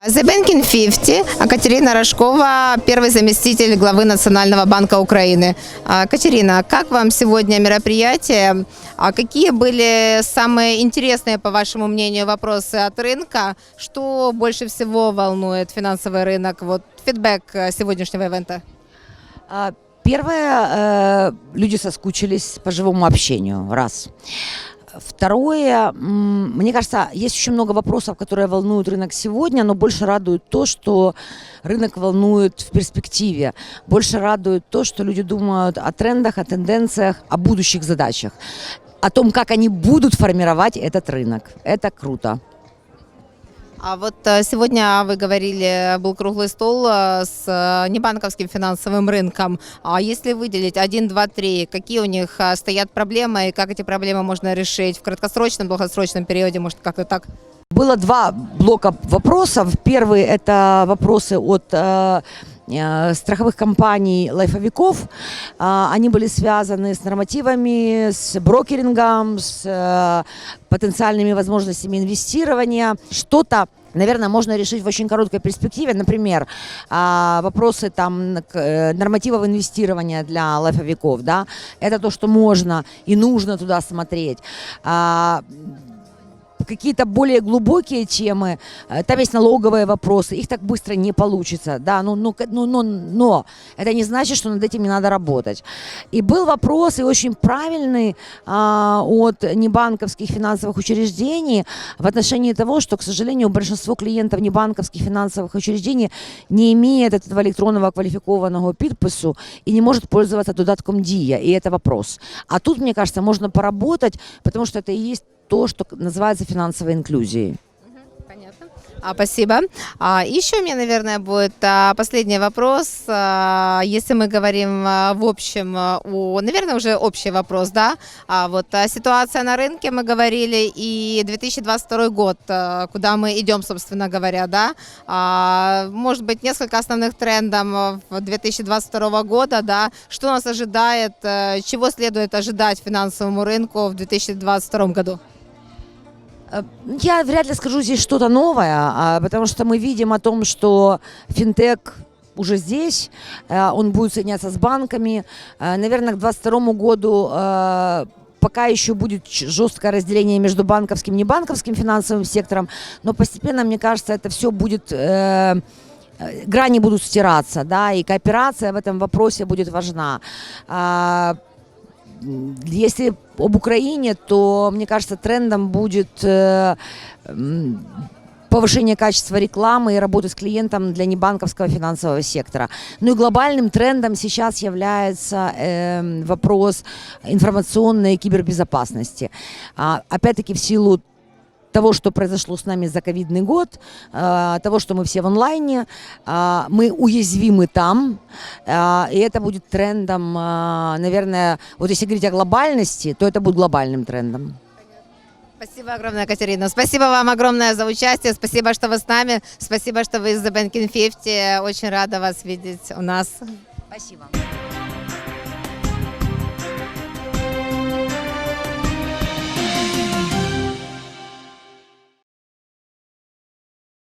The Banking 50, Катерина Рожкова, первый заместитель главы Национального банка Украины. Катерина, как вам сегодня мероприятие? Какие были самые интересные, по вашему мнению, вопросы от рынка? Что больше всего волнует финансовый рынок? Вот фидбэк сегодняшнего ивента. Первое, люди соскучились по живому общению, раз. Второе, мне кажется, есть очень много вопросов, которые волнуют рынок сегодня, но больше радует то, что рынок волнует в перспективе. Больше радует то, что люди думают о трендах, о тенденциях, о будущих задачах, о том, как они будут формировать этот рынок. Это круто. А вот сегодня вы говорили, был круглый стол с небанковским финансовым рынком. А если выделить 1, 2, 3, какие у них стоят проблемы и как эти проблемы можно решить в краткосрочном, долгосрочном периоде, может как-то так? Было два блока вопросов. Первый – это вопросы от страховых компаний лайфовиков. Они были связаны с нормативами, с брокерингом, с потенциальными возможностями инвестирования. Что-то, наверное, можно решить в очень короткой перспективе. Например, вопросы там, нормативов инвестирования для лайфовиков. Да? Это то, что можно и нужно туда смотреть. Какие-то более глубокие темы, там есть налоговые вопросы, их так быстро не получится, да, но это не значит, что над этим не надо работать. И был вопрос, и очень правильный, от небанковских финансовых учреждений в отношении того, что, к сожалению, большинство клиентов небанковских финансовых учреждений не имеет этого электронного квалификованного подпису и не может пользоваться додатком Дія, и это вопрос. А тут, мне кажется, можно поработать, потому что это и есть то, что называется финансовой инклюзией. Понятно. Спасибо. Еще у меня, наверное, будет последний вопрос. Если мы говорим в общем, наверное, уже общий вопрос, да? Вот ситуация на рынке, мы говорили, и 2022 год, куда мы идем, собственно говоря, да? Может быть, несколько основных трендов 2022 года, да? Что нас ожидает, чего следует ожидать финансовому рынку в 2022 году? Я вряд ли скажу здесь что-то новое, потому что мы видим о том, что финтех уже здесь, он будет соединяться с банками. Наверное, к 2022 году пока еще будет жесткое разделение между банковским и небанковским финансовым сектором, но постепенно, мне кажется, это все будет... грани будут стираться, да, и кооперация в этом вопросе будет важна. Если об Украине, то, мне кажется, трендом будет повышение качества рекламы и работы с клиентом для небанковского финансового сектора. Ну и глобальным трендом сейчас является вопрос информационной и кибербезопасности. Опять-таки в силу того, что произошло с нами за ковидный год, того, что мы все в онлайне, мы уязвимы там, и это будет трендом, наверное, вот если говорить о глобальности, то это будет глобальным трендом. Спасибо огромное, Катерина. Спасибо вам огромное за участие. Спасибо, что вы с нами. Спасибо, что вы из The Banking 50. Очень рада вас видеть у нас. Спасибо.